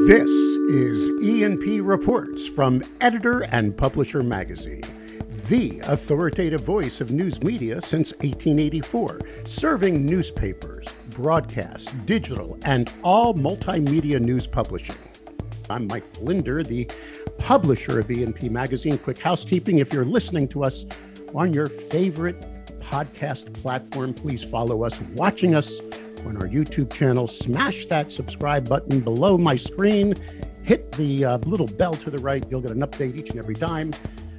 This is E&P Reports from Editor and Publisher Magazine, the authoritative voice of news media since 1884, serving newspapers, broadcasts, digital, and all multimedia news publishing. I'm Mike Linder, the publisher of E&P Magazine. Quick housekeeping: if you're listening to us on your favorite podcast platform, please follow us. Watching us on our YouTube channel, smash that subscribe button below my screen. Hit the little bell to the right. You'll get an update each and every time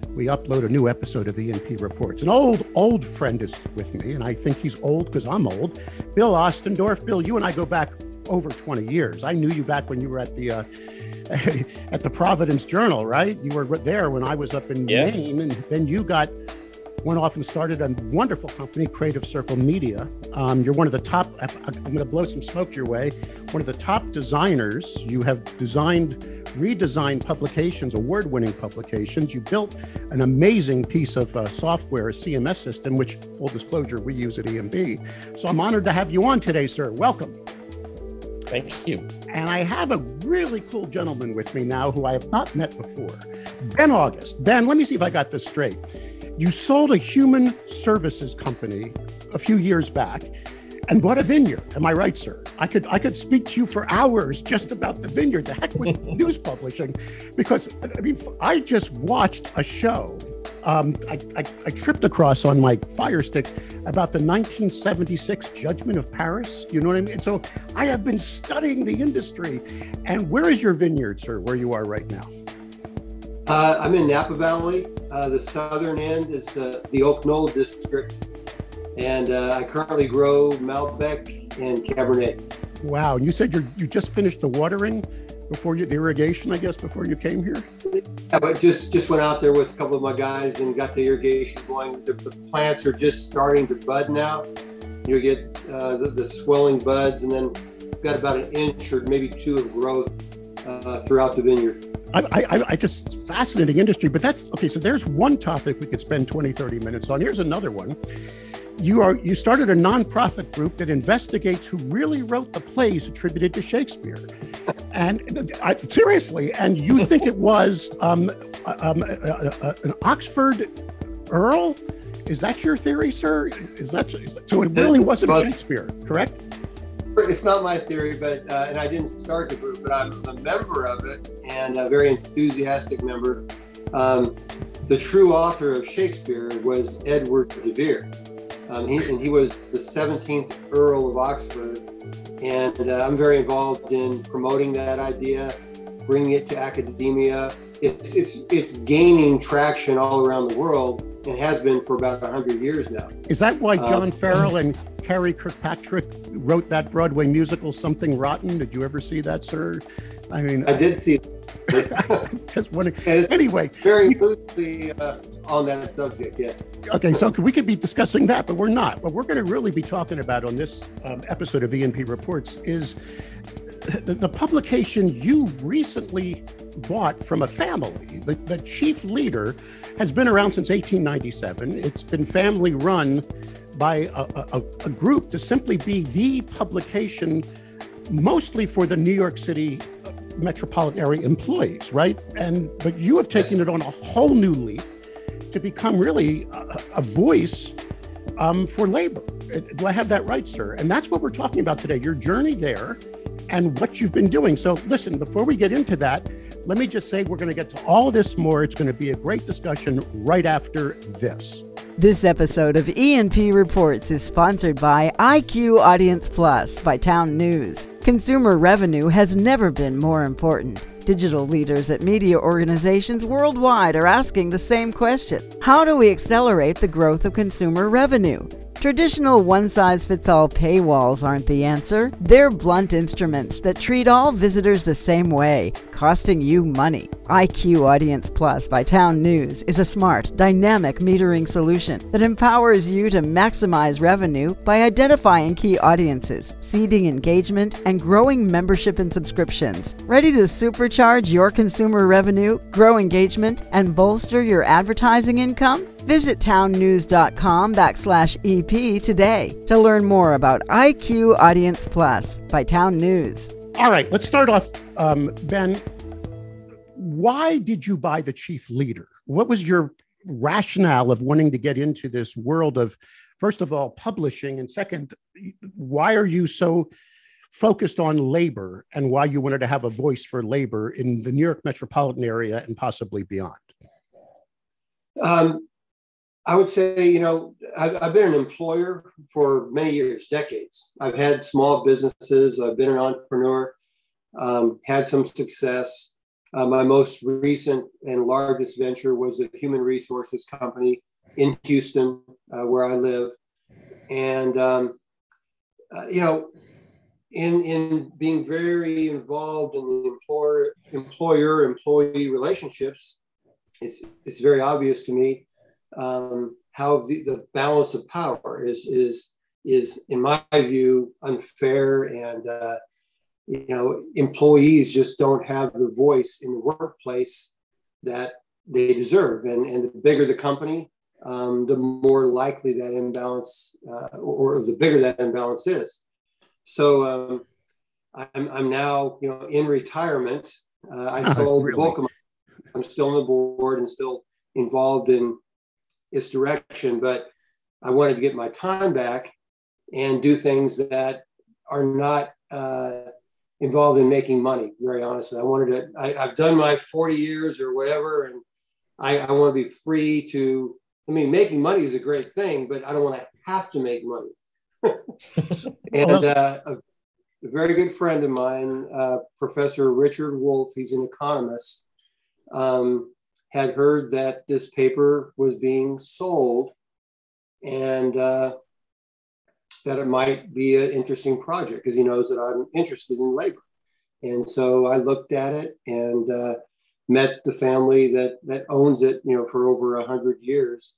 we upload a new episode of E&P Reports. An old friend is with me, and I think he's old because I'm old. Bill Ostendorf. Bill, you and I go back over 20 years. I knew you back when you were at the at the Providence Journal, right? You were there when I was up in Maine, and then you went off and started a wonderful company, Creative Circle Media. You're one of the top, I'm going to blow some smoke your way, one of the top designers. You have redesigned publications, award-winning publications. You built an amazing piece of software, a CMS system, which, full disclosure, we use at E&P. So I'm honored to have you on today, sir. Welcome. Thank you. And I have a really cool gentleman with me now who I have not met before. Ben August. Ben, let me see if I got this straight. You sold a human services company a few years back and bought a vineyard. Am I right, sir? I could speak to you for hours just about the vineyard. The heck with news publishing, because I mean, I just watched a show. I tripped across on my Fire Stick about the 1976 Judgment of Paris. You know what I mean? And so I have been studying the industry. And where is your vineyard, sir, where you are right now? I'm in Napa Valley. The southern end is the Oak Knoll district. And I currently grow Malbec and Cabernet. Wow. And you said you just finished the watering before the irrigation, I guess, before you came here? Yeah, but just went out there with a couple of my guys and got the irrigation going. The plants are just starting to bud now. You get the swelling buds, and then got about an inch or maybe two of growth throughout the vineyard. I just fascinating industry, but that's okay. So there's one topic we could spend 20, 30 minutes on. Here's another one. You started a nonprofit group that investigates who really wrote the plays attributed to Shakespeare. And seriously, and you think it was an Oxford Earl? Is that your theory, sir? So it really wasn't Shakespeare, correct? It's not my theory, but and I didn't start the group, but I'm a member of it and a very enthusiastic member. The true author of Shakespeare was Edward de Vere. He was the 17th Earl of Oxford, and I'm very involved in promoting that idea, bringing it to academia. It's gaining traction all around the world and has been for about 100 years now. Is that why John Farrell and Carrie Kirkpatrick wrote that Broadway musical, Something Rotten? Did you ever see that, sir? I mean, I did see it. Just wondering. Anyway. Very loosely on that subject, yes. Okay, so we could be discussing that, but we're not. What we're going to really be talking about on this episode of E&P Reports is the publication you recently bought from a family. The chief leader has been around since 1897. It's been family run by a group to simply be the publication mostly for the New York City metropolitan area employees, right? But you have taken it on a whole new leap to become really a voice for labor. Do I have that right, sir? And that's what we're talking about today, your journey there and what you've been doing. So listen, before we get into that, let me just say we're going to get to all this more. It's going to be a great discussion right after this. This episode of E&P Reports is sponsored by IQ Audience Plus by Town News. Consumer revenue has never been more important. Digital leaders at media organizations worldwide are asking the same question. How do we accelerate the growth of consumer revenue? Traditional one-size-fits-all paywalls aren't the answer. They're blunt instruments that treat all visitors the same way, costing you money. IQ Audience Plus by Town News is a smart, dynamic metering solution that empowers you to maximize revenue by identifying key audiences, seeding engagement, and growing membership and subscriptions. Ready to supercharge your consumer revenue, grow engagement, and bolster your advertising income? Visit townnews.com/EP today to learn more about IQ Audience Plus by Town News. All right, let's start off, Ben. Why did you buy the Chief Leader? What was your rationale of wanting to get into this world of, first of all, publishing, and second, why are you so focused on labor and why you wanted to have a voice for labor in the New York metropolitan area and possibly beyond? I would say, I've been an employer for many years, decades. I've had small businesses. I've been an entrepreneur, had some success. My most recent and largest venture was a human resources company in Houston, where I live. And, in being very involved in the employer-employee relationships, it's very obvious to me how the balance of power is in my view unfair, and employees just don't have the voice in the workplace that they deserve, and the bigger the company, the more likely that imbalance or the bigger that imbalance is. So I'm now in retirement. I sold the bulk of I'm still on the board and still involved in its direction, but I wanted to get my time back and do things that are not involved in making money, very honestly. I've done my 40 years or whatever, and I want to be free to, making money is a great thing, but I don't want to have to make money. And a very good friend of mine, Professor Richard Wolff, he's an economist, had heard that this paper was being sold, and that it might be an interesting project because he knows that I'm interested in labor. And so I looked at it and met the family that owns it, for over 100 years.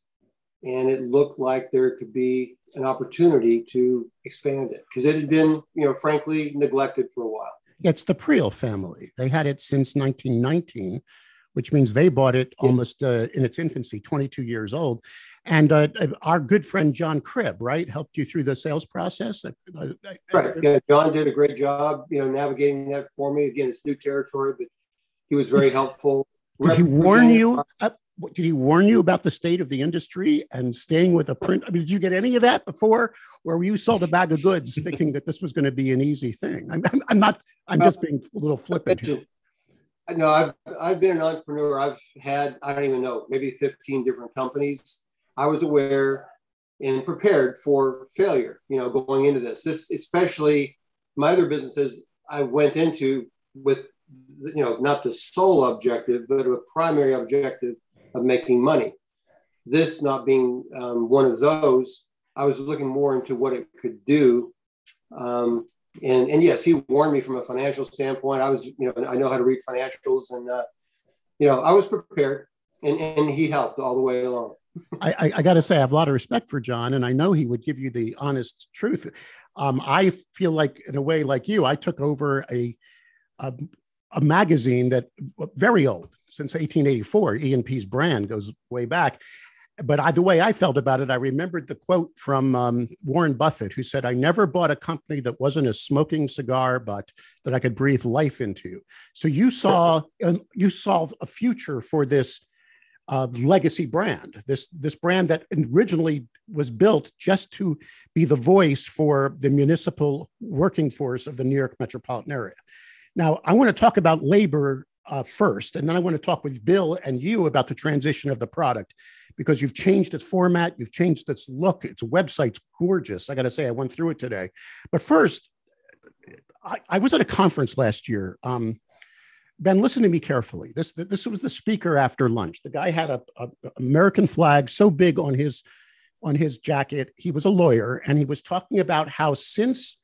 And it looked like there could be an opportunity to expand it because it had been, frankly, neglected for a while. It's the Priel family. They had it since 1919, which means they bought it almost in its infancy, 22 years old. And our good friend, John Cribb, right, helped you through the sales process? Right. Yeah, John did a great job, navigating that for me. Again, it's new territory, but he was very helpful. Did he warn you? Did he warn you about the state of the industry and staying with a print? Did you get any of that before, or you sold a bag of goods thinking that this was going to be an easy thing? I'm just being a little flippant here. No, I've been an entrepreneur. I've had, I don't even know, maybe 15 different companies. I was aware and prepared for failure, going into this. Especially my other businesses I went into with, not the sole objective, but a primary objective of making money. This not being one of those, I was looking more into what it could do. And yes, he warned me from a financial standpoint. I was, I know how to read financials, and, I was prepared, and he helped all the way along. I got to say, I have a lot of respect for John, and I know he would give you the honest truth. I feel like, in a way like you, I took over a magazine that very old, since 1884. E&P's brand goes way back. But the way I felt about it, I remembered the quote from Warren Buffett, who said, "I never bought a company that wasn't a smoking cigar butt that I could breathe life into." So you saw a future for this legacy brand, this brand that originally was built just to be the voice for the municipal working force of the New York metropolitan area. Now, I want to talk about labor first, and then I want to talk with Bill and you about the transition of the product, because you've changed its format, you've changed its look, its website's gorgeous. I got to say, I went through it today. But first, I was at a conference last year. Ben, listen to me carefully. This was the speaker after lunch. The guy had a American flag so big on his jacket. He was a lawyer, and he was talking about how since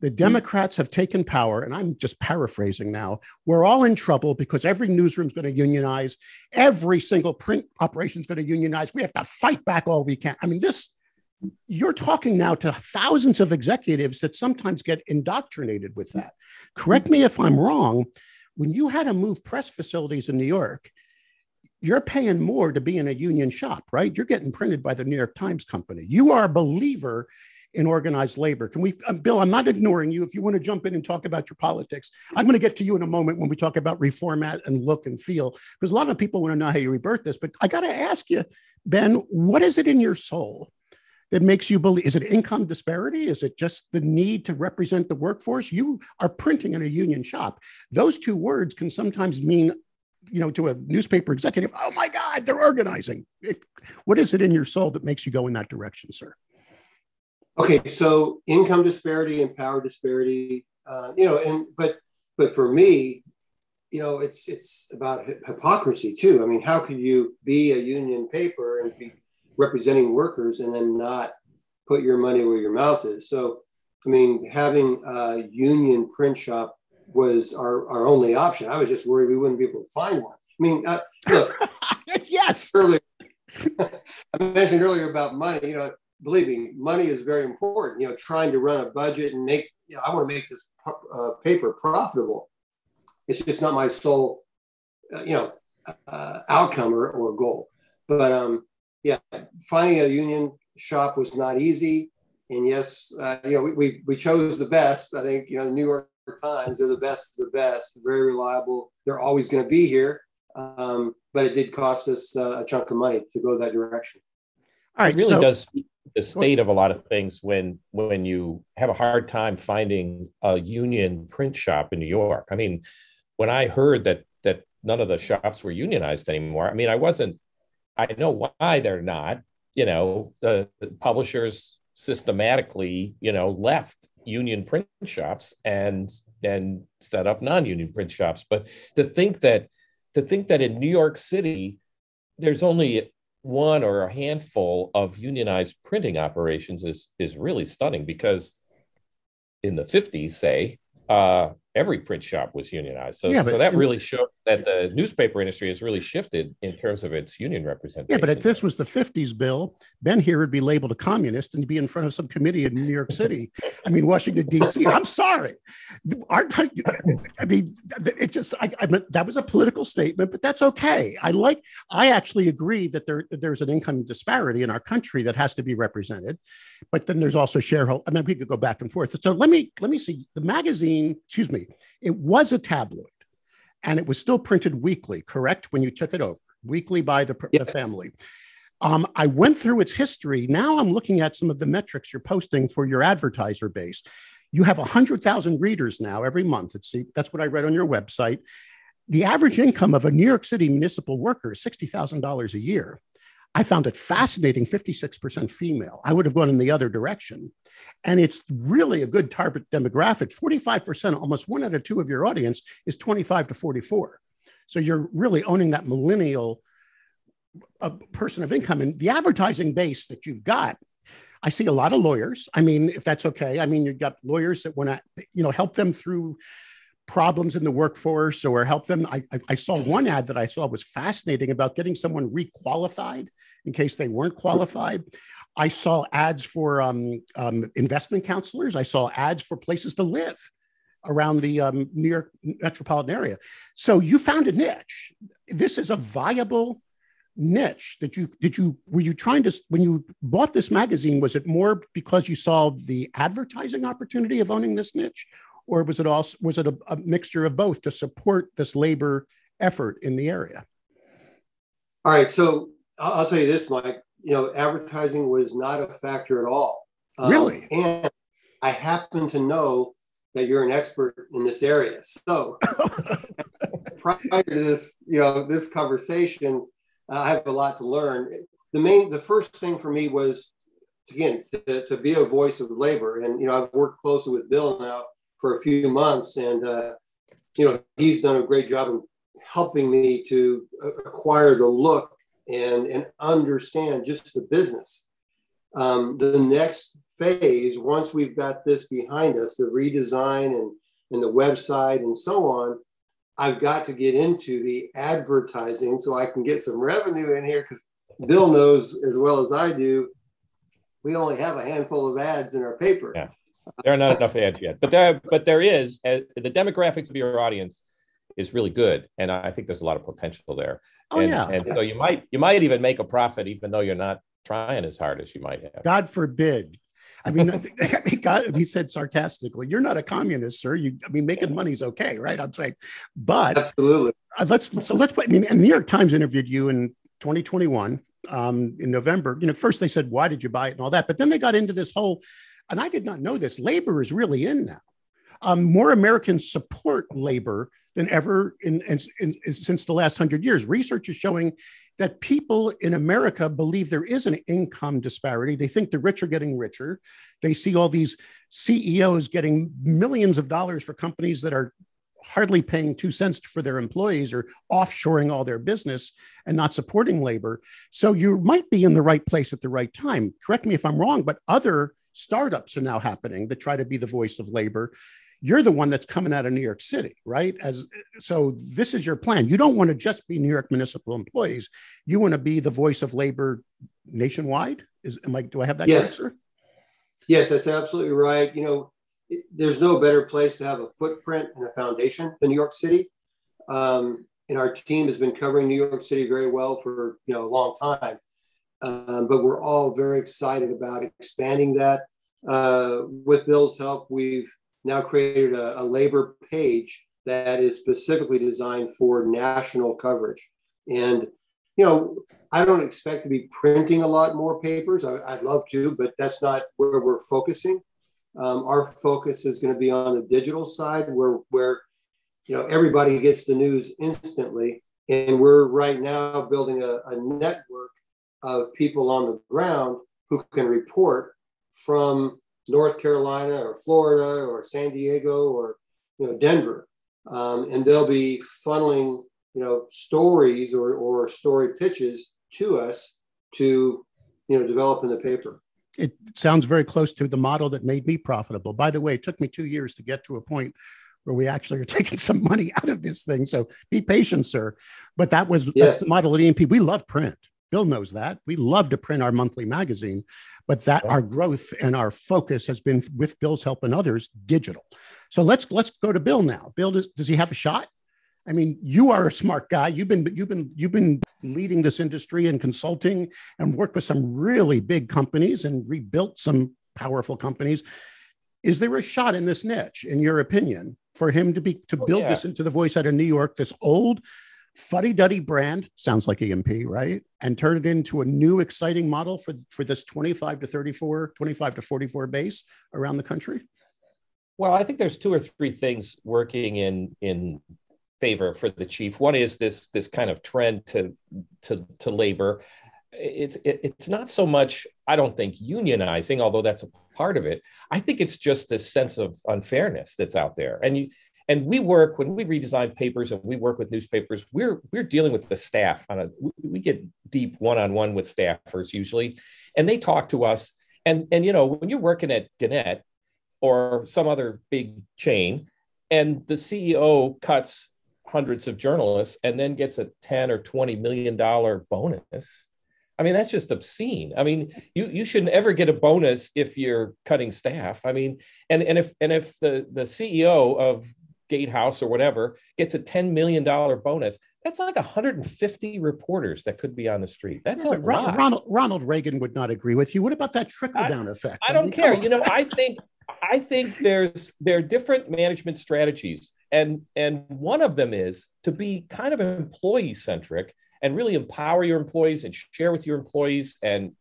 the Democrats have taken power, and I'm just paraphrasing now, we're all in trouble because every newsroom's going to unionize. Every single print operation is going to unionize. We have to fight back all we can. You're talking now to thousands of executives that sometimes get indoctrinated with that. Correct me if I'm wrong. When you had to move press facilities in New York, you're paying more to be in a union shop, right? You're getting printed by the New York Times Company. You are a believer in organized labor. Can we, Bill, I'm not ignoring you. If you want to jump in and talk about your politics, I'm going to get to you in a moment when we talk about reformat and look and feel, because a lot of people want to know how you rebirth this. But I got to ask you, Ben, what is it in your soul that makes you believe? Is it income disparity? Is it just the need to represent the workforce? You are printing in a union shop. Those two words can sometimes mean, to a newspaper executive, oh my God, they're organizing. What is it in your soul that makes you go in that direction, sir? Okay, so income disparity and power disparity, but for me, it's about hypocrisy too. I mean, how could you be a union paper and be representing workers and then not put your money where your mouth is? So, I mean, having a union print shop was our only option. I was just worried we wouldn't be able to find one. I mean, look, yes. Earlier, I mentioned earlier about money. Believe me, money is very important. Trying to run a budget and make, I want to make this paper profitable. It's just not my sole, outcome or goal. But finding a union shop was not easy. And yes, we chose the best. I think, the New York Times, they're the best of the best, very reliable. They're always going to be here. But it did cost us a chunk of money to go that direction. All right, it really does speak to the state of a lot of things when you have a hard time finding a union print shop in New York. I mean, when I heard that none of the shops were unionized anymore, I mean, I know why they're not. The publishers systematically, left union print shops and set up non-union print shops. But to think that in New York City, there's only one or a handful of unionized printing operations is really stunning, because in the 50s, say, every print shop was unionized. So that really shows that the newspaper industry has really shifted in terms of its union representation. Yeah, but if this was the 50s, Bill, Ben here would be labeled a communist and be in front of some committee in New York City. I mean, Washington, D.C. I'm sorry. That was a political statement, but that's okay. I actually agree that there's an income disparity in our country that has to be represented, but then there's also shareholder. I mean, we could go back and forth. So let me see. The magazine, it was a tabloid, and it was still printed weekly, correct? When you took it over, weekly by the family. I went through its history. Now I'm looking at some of the metrics you're posting for your advertiser base. You have 100,000 readers now every month. That's what I read on your website. The average income of a New York City municipal worker is $60,000 a year. I found it fascinating, 56% female. I would have gone in the other direction. And it's really a good target demographic. 45%, almost 1 out of 2 of your audience is 25 to 44. So you're really owning that millennial person of income. And the advertising base that you've got, I see a lot of lawyers. I mean, if that's okay. I mean, you've got lawyers that want to, help them through problems in the workforce or help them. I saw one ad that I saw was fascinating about getting someone requalified in case they weren't qualified. I saw ads for investment counselors. I saw ads for places to live around the New York metropolitan area. So you found a niche. This is a viable niche were you trying to, when you bought this magazine, was it more because you saw the advertising opportunity of owning this niche? Or was it a mixture of both to support this labor effort in the area? All right, so I'll tell you this, Mike. Advertising was not a factor at all. Really? And I happen to know that you're an expert in this area. So prior to this, this conversation, I have a lot to learn. The first thing for me was, again, to be a voice of labor. And, I've worked closely with Bill now for a few months, and he's done a great job in helping me to acquire the look and understand just the business. The next phase, once we've got this behind us, the redesign and the website and so on, I've got to get into the advertising so I can get some revenue in here, because Bill knows as well as I do, we only have a handful of ads in our paper. Yeah. There are not enough ads yet, but there is. The demographics of your audience is really good, and I think there's a lot of potential there. So you might even make a profit, even though you're not trying as hard as you might have. God forbid. I mean, he said sarcastically, "You're not a communist, sir. Making money's okay, right?" I'm saying, but absolutely. Let's put. I mean, and the New York Times interviewed you in 2021 in November. First they said, "Why did you buy it?" and all that, but then they got into this whole, and I did not know this. Labor is really in now. More Americans support labor than ever since the last 100 years. Research is showing that people in America believe there is an income disparity. They think the rich are getting richer. They see all these CEOs getting millions of dollars for companies that are hardly paying 2 cents for their employees or offshoring all their business and not supporting labor. So you might be in the right place at the right time. Correct me if I'm wrong, but other startups are now happening that try to be the voice of labor. You're the one that's coming out of New York City, right? So this is your plan. You don't want to just be New York municipal employees. You want to be the voice of labor nationwide. Do I have that yes. correct, sir? Yes, that's absolutely right. There's no better place to have a footprint and a foundation than New York City. And our team has been covering New York City very well for a long time. But we're all very excited about expanding that. With Bill's help, we've now created a labor page that is specifically designed for national coverage. And, I don't expect to be printing a lot more papers. I'd love to, but that's not where we're focusing. Our focus is going to be on the digital side where everybody gets the news instantly. And we're right now building a network of people on the ground who can report from North Carolina or Florida or San Diego or Denver, and they'll be funneling stories or story pitches to us to develop in the paper. It sounds very close to the model that made me profitable. By the way, it took me 2 years to get to a point where we actually are taking some money out of this thing. So be patient, sir. But that's the model at E&P. We love print. Bill knows that. We love to print our monthly magazine, but our growth and our focus has been, with Bill's help and others, digital. So let's go to Bill now. Bill, does he have a shot? I mean, you are a smart guy. You've been leading this industry and consulting and worked with some really big companies and rebuilt some powerful companies. Is there a shot in this niche, in your opinion, for him to build this into the voice out of New York, this old fuddy-duddy brand, sounds like E&P, right? And turn it into a new exciting model for this 25 to 44 base around the country? Well, I think there's 2 or 3 things working in favor for the chief. One is this kind of trend to labor. It's not so much, I don't think, unionizing, although that's a part of it. I think it's just this sense of unfairness that's out there. And we work, when we redesign papers and we work with newspapers, we're dealing with the staff we get deep one-on-one with staffers usually, and they talk to us. And when you're working at Gannett or some other big chain, and the CEO cuts hundreds of journalists and then gets a $10 or $20 million bonus. I mean, that's just obscene. I mean, you shouldn't ever get a bonus if you're cutting staff. I mean, and if the CEO of Gatehouse or whatever gets a $10 million bonus, that's like 150 reporters that could be on the street. That's a lot. Ronald Reagan would not agree with you. What about that trickle-down effect? I don't care. I think there are different management strategies, and one of them is to be kind of employee-centric and really empower your employees and share with your employees and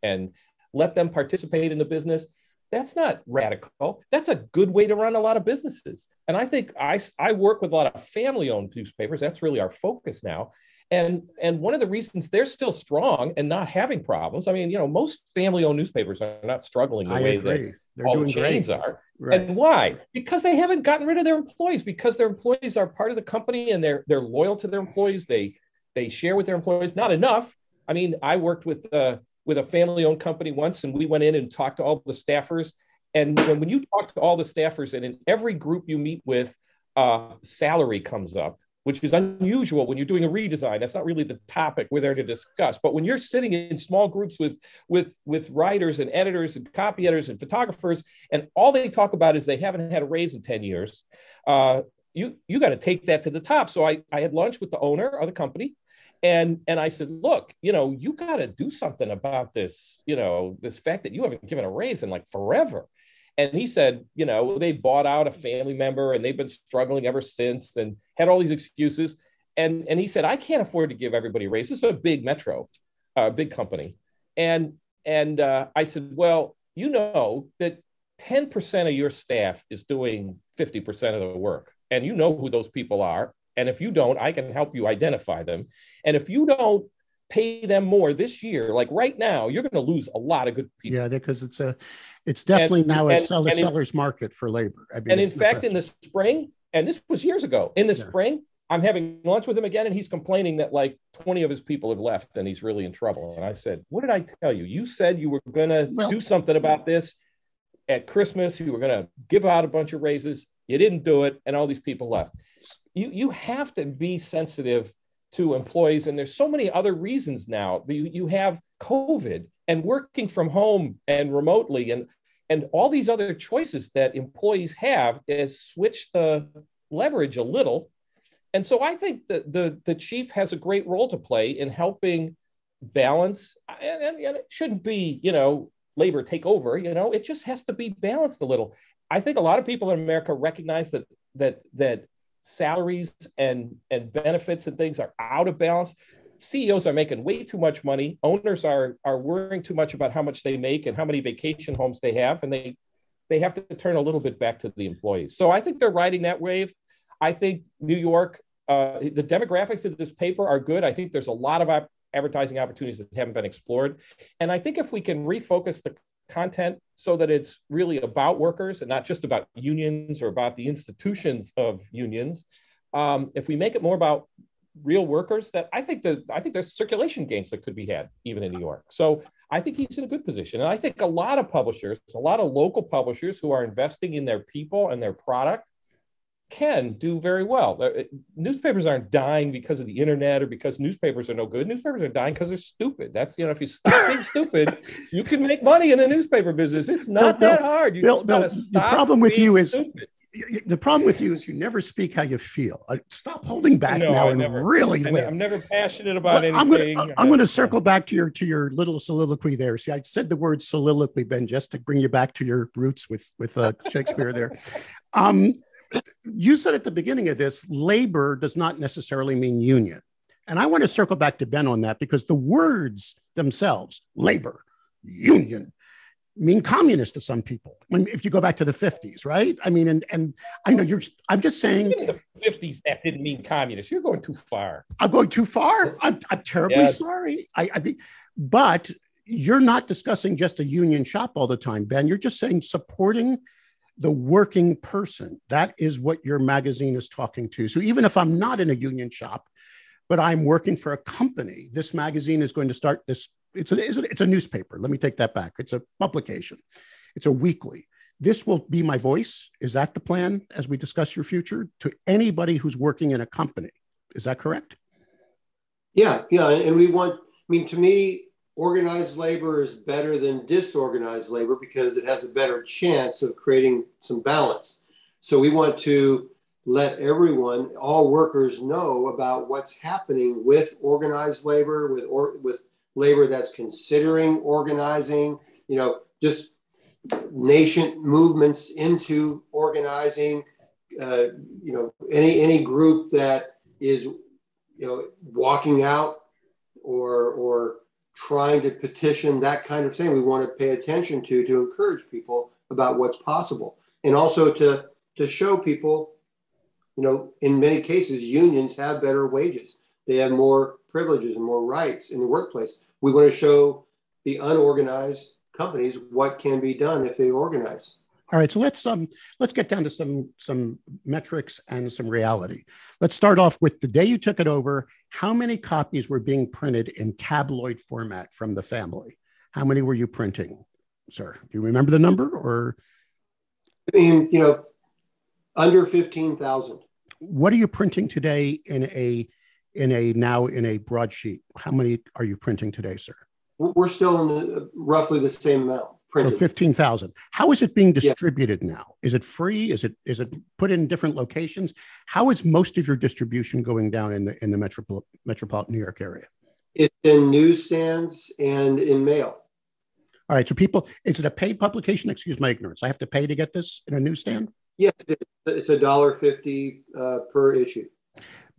let them participate in the business. That's not radical. That's a good way to run a lot of businesses. And I think I work with a lot of family-owned newspapers. That's really our focus now. And one of the reasons they're still strong and not having problems, I mean, most family-owned newspapers are not struggling the way that all the chains are. Right. And why? Because they haven't gotten rid of their employees, because their employees are part of the company and they're loyal to their employees. They share with their employees. Not enough. I mean, I worked with a family-owned company once, and we went in and talked to all the staffers. And when you talk to all the staffers, and in every group you meet with, salary comes up, which is unusual when you're doing a redesign. That's not really the topic we're there to discuss. But when you're sitting in small groups with writers and editors and copy editors and photographers, and all they talk about is they haven't had a raise in 10 years, you got to take that to the top. So I had lunch with the owner of the company, And I said, look, you got to do something about this, this fact that you haven't given a raise in like forever. And he said, they bought out a family member and they've been struggling ever since and had all these excuses. And he said, I can't afford to give everybody a raise. This is a big metro, big company. And I said, well, that 10% of your staff is doing 50% of the work. And you know who those people are. And if you don't, I can help you identify them. And if you don't pay them more this year, like right now, you're going to lose a lot of good people. Yeah, because it's definitely now a seller's market for labor. I mean, and in fact, in the spring, and this was years ago, in the spring, I'm having lunch with him again, and he's complaining that like 20 of his people have left and he's really in trouble. And I said, what did I tell you? You said you were going to do something about this at Christmas. You were going to give out a bunch of raises. You didn't do it, and all these people left. You have to be sensitive to employees, and there's so many other reasons now. You have COVID and working from home and remotely, and all these other choices that employees have is switched the leverage a little. And so I think that the chief has a great role to play in helping balance, and it shouldn't be, labor take over, it just has to be balanced a little. I think a lot of people in America recognize that salaries and benefits and things are out of balance. CEOs are making way too much money. Owners are worrying too much about how much they make and how many vacation homes they have. And they have to turn a little bit back to the employees. So I think they're riding that wave. I think New York, the demographics of this paper are good. I think there's a lot of advertising opportunities that haven't been explored. And I think if we can refocus the content so that it's really about workers and not just about unions or about the institutions of unions, if we make it more about real workers, that I think there's circulation gains that could be had even in New York. So I think he's in a good position. And I think a lot of publishers, a lot of local publishers who are investing in their people and their product can do very well. Newspapers aren't dying because of the internet or because newspapers are no good. Newspapers are dying because they're stupid. That's, if you stop being stupid, you can make money in the newspaper business. It's not that hard. The problem with you is you never speak how you feel. Stop holding back really live. I'm never passionate about anything. I'm going to circle back to your little soliloquy there. See, I said the word soliloquy, Ben, just to bring you back to your roots with Shakespeare there. You said at the beginning of this, labor does not necessarily mean union. And I want to circle back to Ben on that because the words themselves, labor, union, mean communist to some people. If you go back to the 50s, right? I mean, and I know I'm just saying. In the 50s, that didn't mean communist. You're going too far. I'm going too far? I'm terribly sorry. But you're not discussing just a union shop all the time, Ben. You're just saying supporting the working person. That is what your magazine is talking to. So even if I'm not in a union shop, but I'm working for a company, this magazine is going to start this. It's a newspaper. Let me take that back. It's a publication. It's a weekly. This will be my voice. Is that the plan as we discuss your future to anybody who's working in a company? Is that correct? Yeah. And to me, organized labor is better than disorganized labor because it has a better chance of creating some balance. So we want to let everyone, all workers, know about what's happening with organized labor, with labor that's considering organizing, just nascent movements into organizing, any group that is, walking out or trying to petition, that kind of thing. We want to pay attention to encourage people about what's possible. And also to show people, in many cases, unions have better wages. They have more privileges and more rights in the workplace. We want to show the unorganized companies what can be done if they organize. All right, so let's get down to some metrics and some reality. Let's start off with the day you took it over. How many copies were being printed in tabloid format from the family? How many were you printing, sir? Do you remember the number or? Under 15,000. What are you printing today in a broadsheet? How many are you printing today, sir? We're still in roughly the same amount. printed. So 15,000. How is it being Yeah. distributed now? Is it free? Is it put in different locations? How is most of your distribution going down in the metropolitan New York area? It's in newsstands and in mail. All right. So people, is it a paid publication? Excuse my ignorance. I have to pay to get this in a newsstand? Yes, it's $1.50 per issue.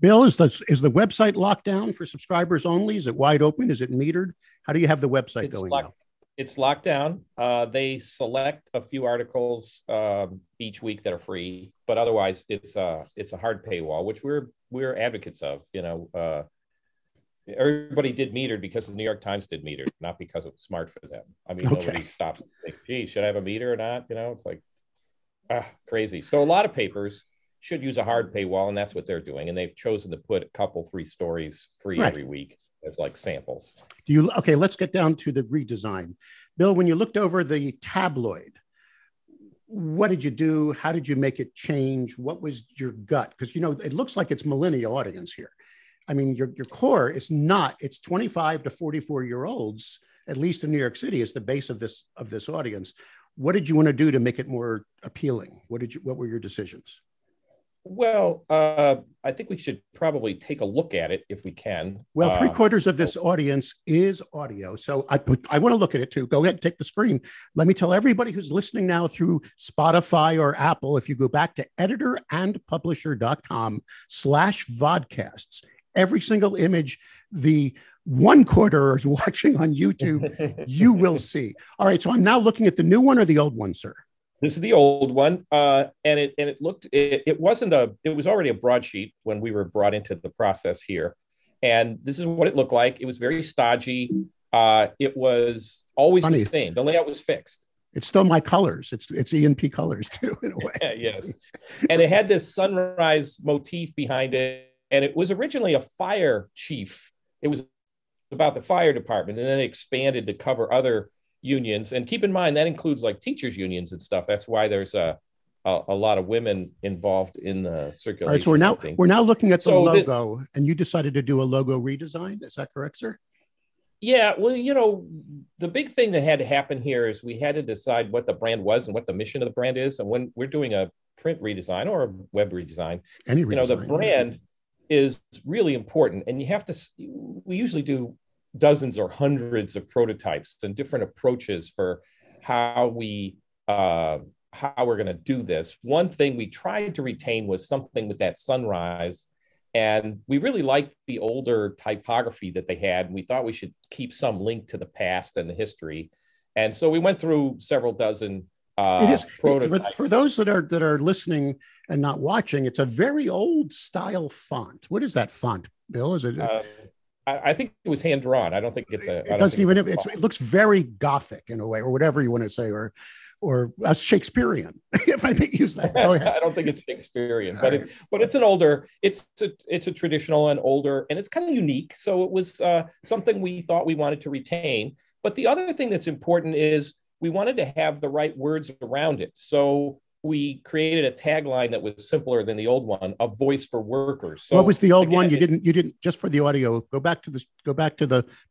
Bill, is the website locked down for subscribers only? Is it wide open? Is it metered? How do you have the website going now? It's locked down. They select a few articles each week that are free, but otherwise it's a hard paywall, which we're advocates of. You know, everybody did metered because the New York Times did metered, not because it was smart for them. I mean, Nobody stops and think, gee, should I have a meter or not? You know, it's like crazy. So a lot of papers should use a hard paywall, and that's what they're doing. And they've chosen to put a couple, 3 stories free every week as like samples. Okay, let's get down to the redesign. Bill, when you looked over the tabloid, what did you do? How did you make it change? What was your gut? Because, you know, it looks like it's millennial audience here. I mean, your core is not, it's 25 to 44-year-olds, at least in New York City, is the base of this audience. What did you want to do to make it more appealing? What were your decisions? Well, I think we should probably take a look at it if we can. Well, 3/4 of this audience is audio. So I want to look at it too. Go ahead and take the screen. Let me tell everybody who's listening now through Spotify or Apple, if you go back to editorandpublisher.com/vodcasts, every single image the 1/4ers watching on YouTube, you will see. All right. So I'm now looking at the new one or the old one, sir? This is the old one, and it was already a broadsheet when we were brought into the process here, and this is what it looked like. It was very stodgy. It was always the same. The layout was fixed. It's still my colors. It's E&P colors too, in a way. Yes, and it had this sunrise motif behind it, and it was originally a fire chief. It was about the fire department, and then it expanded to cover other unions. And keep in mind, that includes like teachers unions and stuff. That's why there's a lot of women involved in the circulation. All right, so we're now looking at the logo, and you decided to do a logo redesign. Is that correct, sir? Yeah, well, you know, the big thing that had to happen here is we had to decide what the brand was and what the mission of the brand is. And when we're doing a print redesign or a web redesign, the brand is really important. And we usually do dozens or hundreds of prototypes and different approaches for how we're going to do this. One thing we tried to retain was something with that sunrise, and we really liked the older typography that they had, and we thought we should keep some link to the past and the history. And so we went through several dozen prototypes. For those that are listening and not watching, it's a very old style font. What is that font, Bill? Is it? I think it was hand drawn. I don't think it's a. It doesn't even. It looks very Gothic in a way, or whatever you want to say, or Shakespearean, if I may use that. Go ahead. I don't think it's Shakespearean, but it's an older. It's a traditional and older, and it's kind of unique. So it was something we thought we wanted to retain. But the other thing that's important is we wanted to have the right words around it. So we created a tagline that was simpler than the old one, a voice for workers. So what was the old one? You didn't just for the audio, go back to the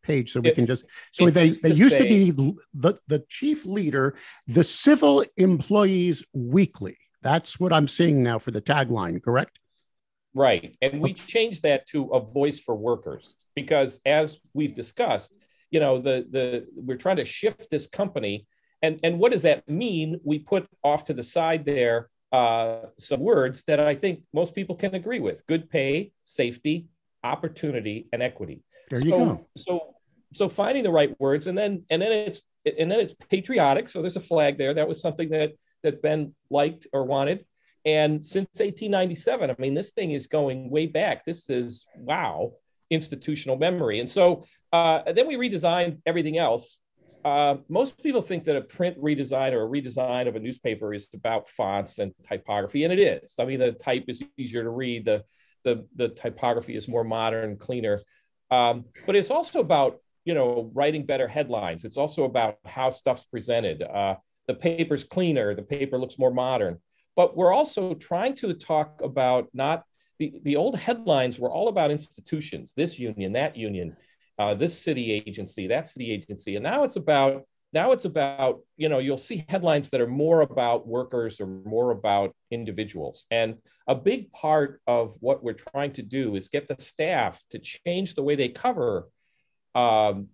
page so we can just, so they used to be the chief leader, the Civil Employees Weekly. That's what I'm seeing now for the tagline, correct? Right. And we changed that to a voice for workers because as we've discussed, you know, we're trying to shift this company. And what does that mean? We put off to the side there some words that I think most people can agree with: good pay, safety, opportunity, and equity. There you go. So finding the right words, and then it's patriotic. So there's a flag there. That was something that Ben liked or wanted. And since 1897, I mean, this thing is going way back. This is institutional memory. And so then we redesigned everything else. Most people think that a print redesign or a redesign of a newspaper is about fonts and typography, and it is. I mean, the type is easier to read. The typography is more modern, cleaner. But it's also about, you know, writing better headlines. It's also about how stuff's presented. The paper's cleaner. The paper looks more modern. But we're also trying to talk about not the old headlines were all about institutions, this union, that union. This city agency, that city agency. And now it's about now it's about, you'll see headlines that are more about workers or more about individuals. And a big part of what we're trying to do is get the staff to change the way they cover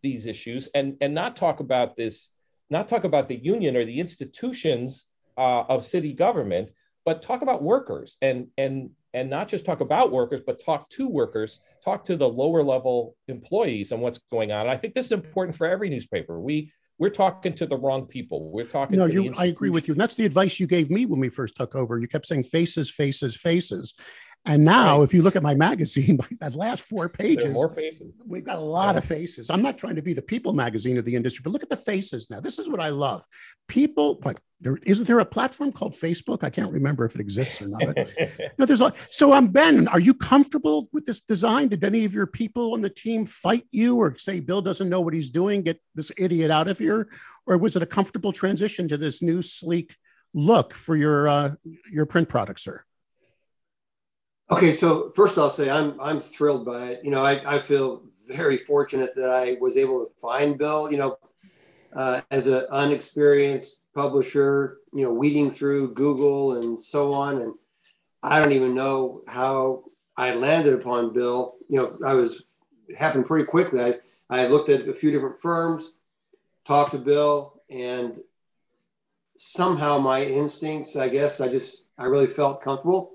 these issues, and not talk about the union or the institutions of city government, but talk about workers, and not just talk about workers, but talk to workers, talk to the lower level employees and what's going on. And I think this is important for every newspaper. We're talking to the wrong people. We're talking to the I agree with you. And that's the advice you gave me when we first took over. You kept saying faces, faces, faces. And now, if you look at my magazine, that last 4 pages, more faces. We've got a lot of faces. I'm not trying to be the people magazine of the industry, but look at the faces now. This is what I love. People, but isn't there a platform called Facebook? I can't remember if it exists or not. No, there's a. So, Ben, are you comfortable with this design? Did any of your people on the team fight you or say Bill doesn't know what he's doing? Get this idiot out of here, or was it a comfortable transition to this new sleek look for your print product, sir? Okay, so first I'll say I'm thrilled by it. I feel very fortunate that I was able to find Bill. As an unexperienced publisher, weeding through Google and so on, and I don't even know how I landed upon Bill. It happened pretty quickly. I looked at a few different firms, talked to Bill, and somehow my instincts, I guess, I really felt comfortable,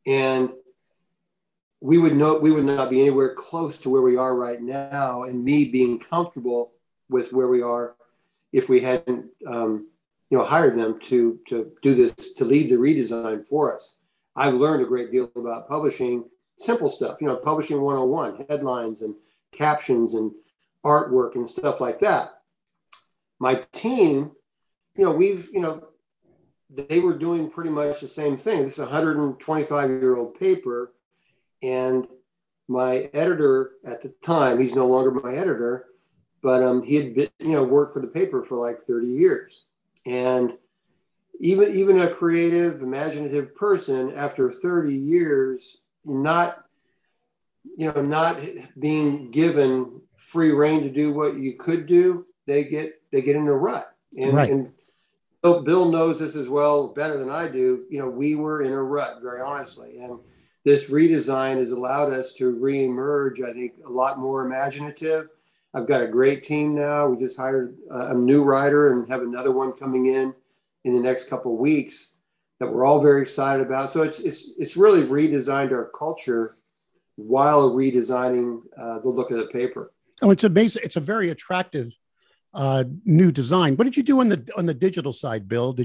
and we would not be anywhere close to where we are right now, and me being comfortable with where we are if we hadn't hired them to do this, to lead the redesign for us. I've learned a great deal about publishing, simple stuff, publishing 101, headlines and captions and artwork and stuff like that. My team, they were doing pretty much the same thing. This is a 125-year-old paper. And my editor at the time, he's no longer my editor, but he had been, worked for the paper for like 30 years. And even a creative, imaginative person, after 30 years, not being given free rein to do what you could do, they get in a rut. And, right. And Bill knows this as well, better than I do. We were in a rut, very honestly. And this redesign has allowed us to reemerge, I think, a lot more imaginative. I've got a great team now. We just hired a new writer and have another one coming in the next couple of weeks that we're all very excited about. So it's really redesigned our culture while redesigning the look of the paper. Oh, it's amazing. It's a very attractive new design. What did you do on the digital side, Bill?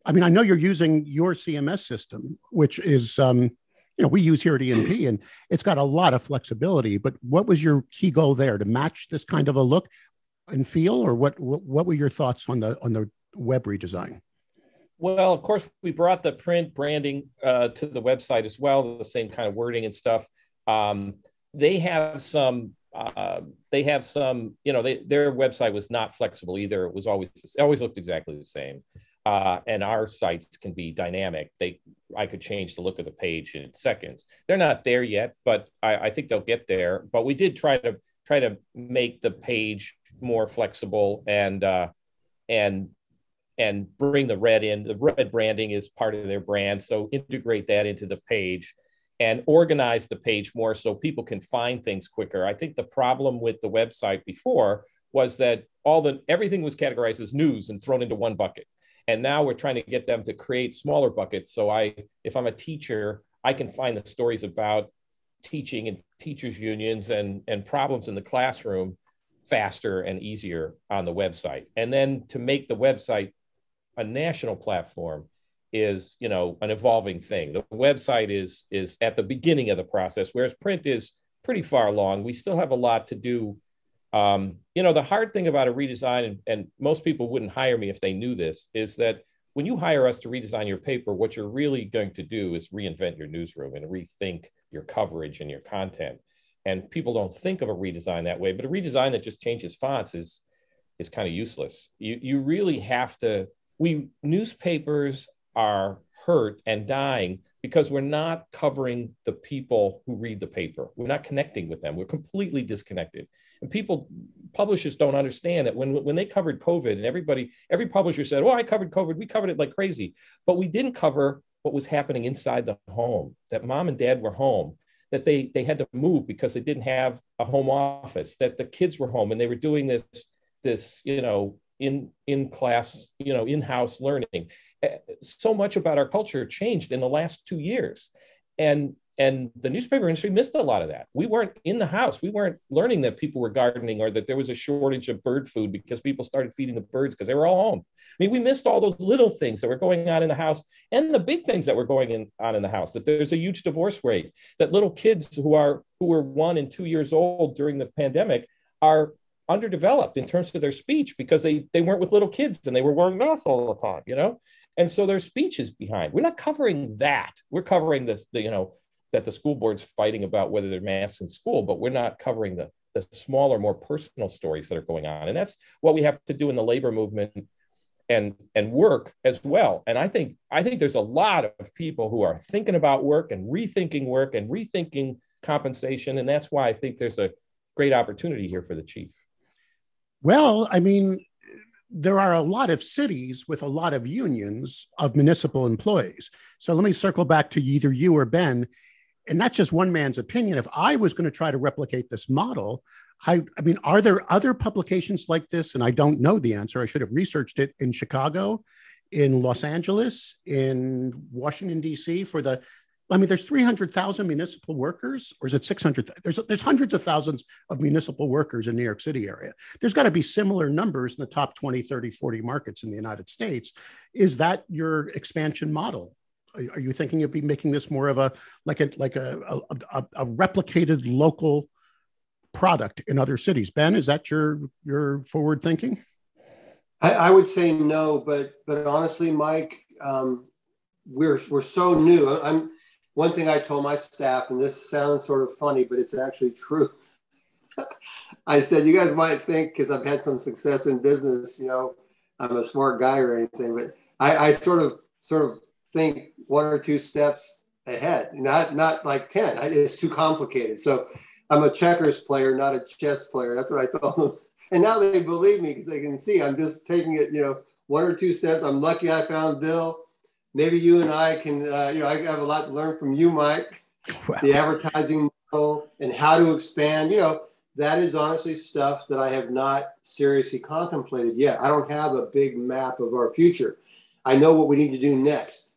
I know you're using your CMS system, which is, we use here at ENP, and it's got a lot of flexibility, but what was your key goal there, to match this kind of a look and feel, or what were your thoughts on the web redesign? Well, of course, we brought the print branding to the website as well, the same kind of wording and stuff. They have some, their website was not flexible either. It always looked exactly the same. And our sites can be dynamic. I could change the look of the page in seconds. They're not there yet, but I think they'll get there. But we did try to make the page more flexible and bring the red in. The red branding is part of their brand, so integrate that into the page and organize the page more so people can find things quicker. I think the problem with the website before was that everything was categorized as news and thrown into one bucket. And now we're trying to get them to create smaller buckets. So if I'm a teacher, I can find the stories about teaching and teachers unions and problems in the classroom faster and easier on the website. And then to make the website a national platform is, an evolving thing. The website is at the beginning of the process, whereas print is pretty far along. We still have a lot to do. The hard thing about a redesign, and most people wouldn't hire me if they knew this, is that when you hire us to redesign your paper, what you're really going to do is reinvent your newsroom and rethink your coverage and your content. And people don't think of a redesign that way, but a redesign that just changes fonts is kind of useless. You really have to, newspapers are hurt and dying because we're not covering the people who read the paper. We're not connecting with them. We're completely disconnected. And publishers don't understand that when they covered COVID, and every publisher said, "Oh, I covered COVID. We covered it like crazy." But we didn't cover what was happening inside the home, that mom and dad were home, that they had to move because they didn't have a home office, that the kids were home and they were doing this, in class, in-house learning. So much about our culture changed in the last 2 years. And the newspaper industry missed a lot of that. We weren't in the house. We weren't learning that people were gardening or that there was a shortage of bird food because people started feeding the birds because they were all home. I mean, we missed all those little things that were going on in the house and the big things that were going on in the house, that there's a huge divorce rate, that little kids who were 1 and 2 years old during the pandemic are underdeveloped in terms of their speech because they weren't with little kids and they were wearing masks all the time, and so their speech is behind. We're not covering that. We're covering this, that the school board's fighting about whether they're masks in school, but we're not covering the smaller, more personal stories that are going on. And that's what we have to do in the labor movement and work as well. And I think there's a lot of people who are thinking about work and rethinking compensation. And that's why I think there's a great opportunity here for the chief. Well, I mean, there are a lot of cities with a lot of unions of municipal employees. So let me circle back to either you or Ben. And that's just one man's opinion. If I was going to try to replicate this model, I mean, are there other publications like this? And I don't know the answer. I should have researched it in Chicago, in Los Angeles, in Washington, D.C. There's 300,000 municipal workers, or is it 600? There's hundreds of thousands of municipal workers in New York City area. There's got to be similar numbers in the top 20, 30, 40 markets in the United States. Is that your expansion model? Are you thinking of making this more of a replicated local product in other cities? Ben, is that your forward thinking? I would say no, but honestly, Mike, we're so new. One thing I told my staff, and this sounds sort of funny, but it's actually true. I said, you guys might think, because I've had some success in business, I'm a smart guy or anything, but I sort of think 1 or 2 steps ahead, not like 10. It's too complicated. So I'm a checkers player, not a chess player. That's what I told them. And now they believe me because they can see I'm just taking it, 1 or 2 steps. I'm lucky I found Bill. Maybe you and I can, I have a lot to learn from you, Mike. Wow. The advertising model and how to expand, that is honestly stuff that I have not seriously contemplated yet. I don't have a big map of our future. I know what we need to do next.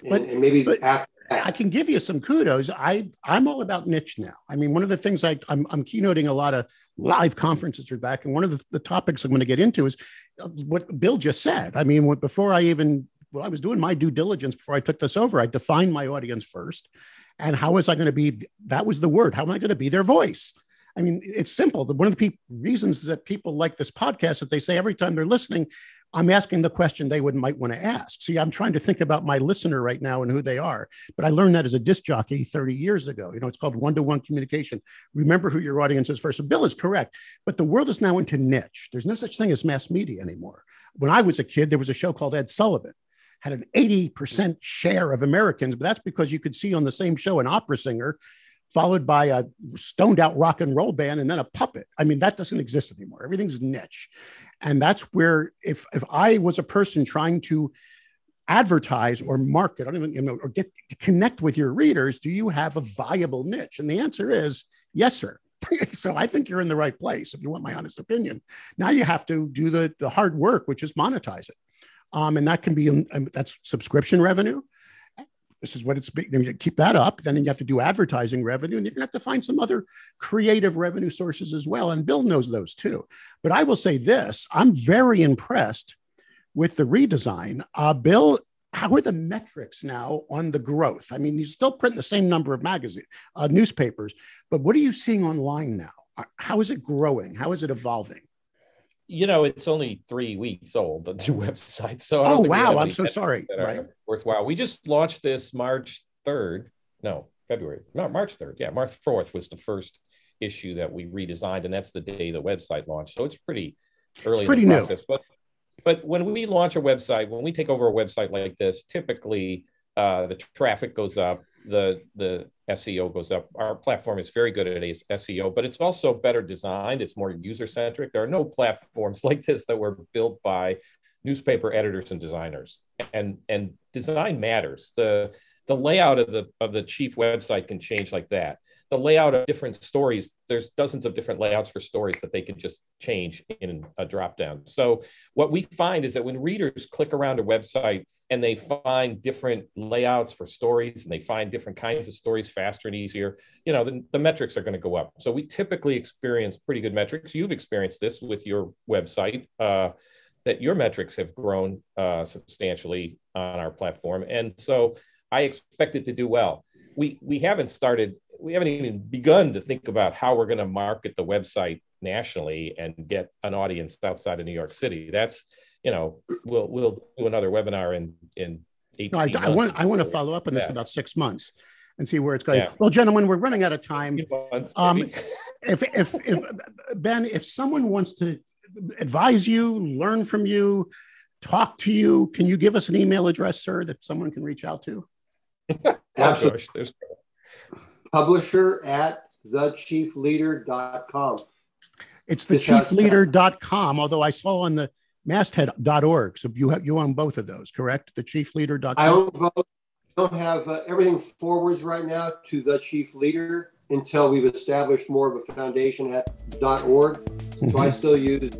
And maybe after that. I can give you some kudos. I'm all about niche now. I mean, one of the things I'm keynoting a lot of live conferences are back. And one of the topics I'm going to get into is what Bill just said. I mean, I was doing my due diligence before I took this over. I defined my audience first. And how was I going to be, that was the word, how am I going to be their voice? I mean, it's simple. One of the reasons that people like this podcast is they say every time they're listening, I'm asking the question they might want to ask. See, I'm trying to think about my listener right now and who they are. But I learned that as a disc jockey 30 years ago. It's called one-to-one communication. Remember who your audience is first. So Bill is correct. But the world is now into niche. There's no such thing as mass media anymore. When I was a kid, there was a show called Ed Sullivan. Had an 80% share of Americans, but that's because you could see on the same show an opera singer followed by a stoned out rock and roll band and then a puppet. I mean, that doesn't exist anymore. Everything's niche. And that's where if I was a person trying to advertise or market, or get to connect with your readers, do you have a viable niche? And the answer is yes, sir. So I think you're in the right place if you want my honest opinion. Now you have to do the hard work, which is monetize it. And that can be, that's subscription revenue. This is what it's big. You keep that up. Then you have to do advertising revenue, and you're going to have to find some other creative revenue sources as well. And Bill knows those too. But I will say this, I'm very impressed with the redesign. Bill, how are the metrics now on the growth? I mean, you still print the same number of newspapers, but what are you seeing online now? How is it growing? How is it evolving? It's only 3 weeks old, the new website. So I'm so sorry. Right. Worthwhile. We just launched this March 3rd. No, February. No, March 3rd. Yeah, March 4th was the first issue that we redesigned, and that's the day the website launched. So it's pretty early in the process. New. But when we launch a website, when we take over a website like this, typically the traffic goes up, the SEO goes up. Our platform is very good at SEO, but it's also better designed. It's more user-centric. There are no platforms like this that were built by newspaper editors and designers. And design matters. The layout of the chief website can change like that. The layout of different stories, there's dozens of different layouts for stories that they can just change in a dropdown. So what we find is that when readers click around a website and they find different layouts for stories and they find different kinds of stories faster and easier, the metrics are going to go up. So we typically experience pretty good metrics. You've experienced this with your website, that your metrics have grown substantially on our platform. And so I expect it to do well. We haven't even begun to think about how we're going to market the website nationally and get an audience outside of New York City. That's, we'll do another webinar in 18 months. I want to follow up on this in about 6 months and see where it's going. Yeah. Well, gentlemen, we're running out of time. If Ben, if someone wants to advise you, learn from you, talk to you, can you give us an email address, sir, that someone can reach out to? Absolutely. Publisher at thechiefleader.com. It's thechiefleader.com, although I saw on the masthead.org. So you own both of those, correct? Thechiefleader.com. I own both. I don't have everything forwards right now to The Chief Leader until we've established more of a foundation at .org. Mm-hmm. So I still use,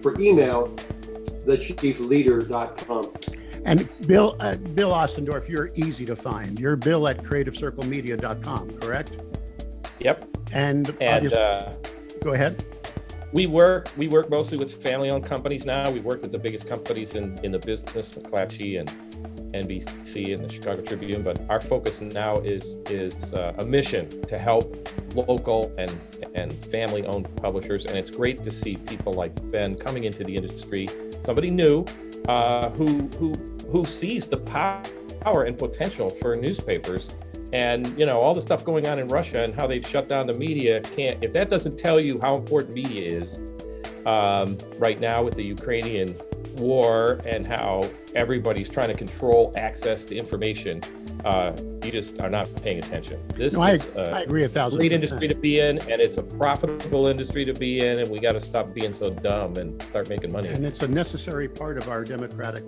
for email, thechiefleader.com. And Bill Ostendorf, you're easy to find. You're Bill at creativecirclemedia.com, correct? Yep. And go ahead. We work mostly with family-owned companies now. We work with the biggest companies in the business, McClatchy and NBC and the Chicago Tribune. But our focus now is a mission to help local and family-owned publishers. And it's great to see people like Ben coming into the industry, somebody new, who sees the power and potential for newspapers. And, all the stuff going on in Russia and how they've shut down the media if that doesn't tell you how important media is right now with the Ukrainian war and how everybody's trying to control access to information, you just are not paying attention. I agree 1,000%. Great industry to be in, and it's a profitable industry to be in, and we got to stop being so dumb and start making money. And it's a necessary part of our democratic,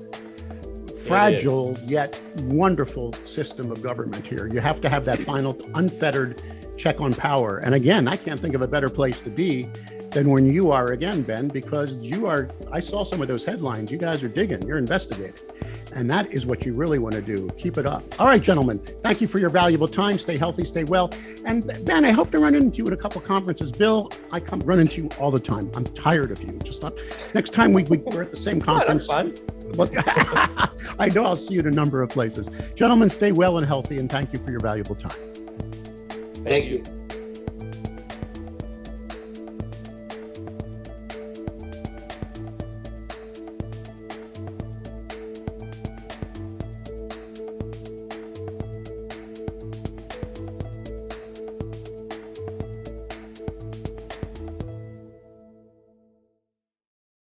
fragile yet wonderful system of government here. You have to have that final unfettered check on power. And again, I can't think of a better place to be than when you are again, Ben, because I saw some of those headlines. You guys are digging, you're investigating. And that is what you really want to do. Keep it up. All right, gentlemen, thank you for your valuable time. Stay healthy, stay well. And Ben, I hope to run into you at a couple conferences. Bill, I come run into you all the time. I'm tired of you. Just not, next time we're at the same conference. That's fun. I know I'll see you in a number of places. Gentlemen, stay well and healthy, and thank you for your valuable time. Thank you.